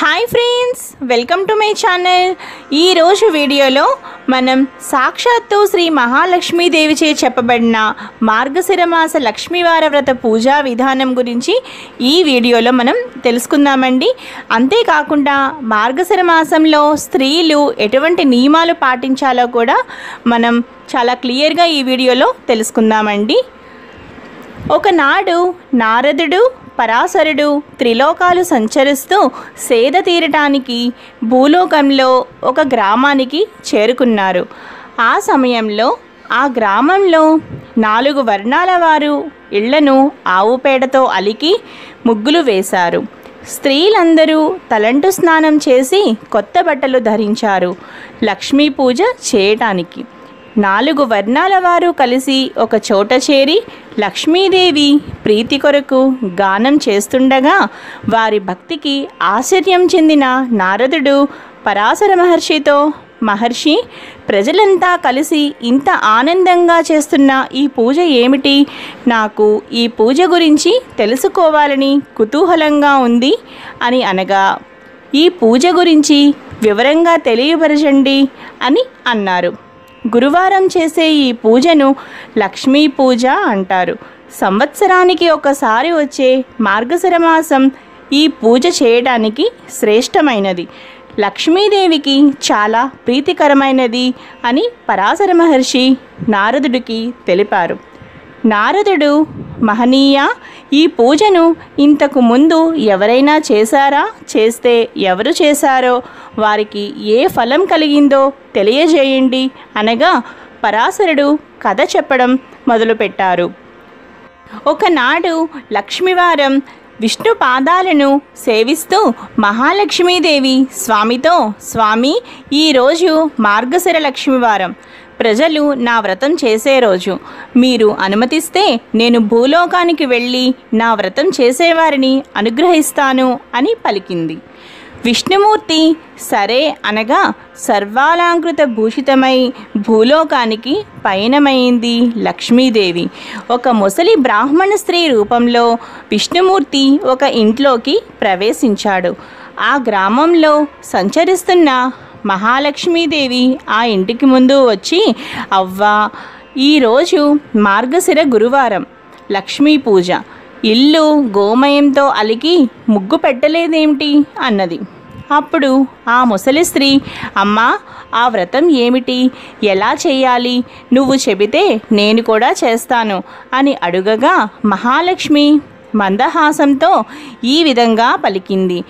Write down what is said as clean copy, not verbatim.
Hi friends, welcome to my channel. ఈరోజు వీడియోలో మనం సాక్షాత్తు శ్రీ మహాలక్ష్మీదేవిచే చెప్పబడిన మార్గశిర మాస లక్ష్మీవార వ్రత పూజా విధానం గురించి ఈ వీడియోలో మనం తెలుసుకుందామండి. అంతేకాకుండా మార్గశిర మాసంలో స్త్రీలు ఎటువంటి నియమాలు పాటించాలో కూడా మనం చాలా క్లియర్గా ఈ వీడియోలో తెలుసుకుందామండి. ఒకనాడు నారదుడు పరాశరుడు త్రిలోకాలు సంచరిస్తూ సేద తీరటానికి భూలోకంలో ఒక గ్రామానికి చేరుకున్నారు. ఆ సమయంలో ఆ గ్రామంలో 4 వర్ణాల వారు ఇళ్లను ఆవు పేడతో అలికి ముగ్గులు వేశారు. స్త్రీలందరూ తలంటు స్నానం చేసి కొత్త బట్టలు ధరించారు లక్ష్మీ పూజ చేయటానికి. 4 వర్ణాల వారు కలిసి ఒక చోట చేరి లక్ష్మీదేవి ప్రీతి కొరకు గానం చేస్తుండగా వారి భక్తికి ఆశ్చర్యం చెందిన నారదుడు పరాశర మహర్షితో, మహర్షి, ప్రజలంతా కలిసి ఇంత ఆనందంగా చేస్తున్న ఈ పూజ ఏమిటి? నాకు ఈ పూజ గురించి తెలుసుకోవాలని కుతూహలంగా ఉంది అని అనగా, ఈ పూజ గురించి వివరంగా తెలియపరచండి అని అన్నారు. గురువారం చేసే ఈ పూజను లక్ష్మీ పూజ అంటారు. సంవత్సరానికి ఒకసారి వచ్చే మార్గశిర మాసం ఈ పూజ చేయడానికి శ్రేష్టమైనది, లక్ష్మీదేవికి చాలా ప్రీతికరమైనది అని పరాశర మహర్షి నారదుడికి తెలిపారు. నారదుడు, మహనీయ, ఈ పూజను ఇంతకు ముందు ఎవరైనా చేశారా? చేస్తే ఎవరు చేశారో, వారికి ఏ ఫలం కలిగిందో తెలియజేయండి అనగా పరాశరుడు కథ చెప్పడం మొదలుపెట్టారు. ఒకనాడు లక్ష్మీవారం విష్ణు పాదాలను సేవిస్తూ మహాలక్ష్మీదేవి స్వామితో, స్వామి, ఈరోజు మార్గశిర లక్ష్మీవారం, ప్రజలు నా వ్రతం చేసే రోజు. మీరు అనుమతిస్తే నేను భూలోకానికి వెళ్ళి నా వ్రతం చేసేవారిని అనుగ్రహిస్తాను అని పలికింది. విష్ణుమూర్తి సరే అనగా సర్వాలంకృత భూషితమై భూలోకానికి పయనమైంది లక్ష్మీదేవి. ఒక ముసలి బ్రాహ్మణ స్త్రీ రూపంలో విష్ణుమూర్తి ఒక ఇంట్లోకి ప్రవేశించాడు. ఆ గ్రామంలో సంచరిస్తున్న మహాలక్ష్మీదేవి ఆ ఇంటికి ముందు వచ్చి, అవ్వా, ఈరోజు మార్గశిర గురువారం, లక్ష్మీ పూజ, ఇల్లు గోమయంతో అలికి ముగ్గు పెట్టలేదేమిటి అన్నది. అప్పుడు ఆ ముసలి స్త్రీ, అమ్మా, ఆ వ్రతం ఏమిటి? ఎలా చేయాలి? నువ్వు చెబితే నేను కూడా చేస్తాను అని అడుగగా మహాలక్ష్మి మందహాసంతో ఈ విధంగా పలికింది.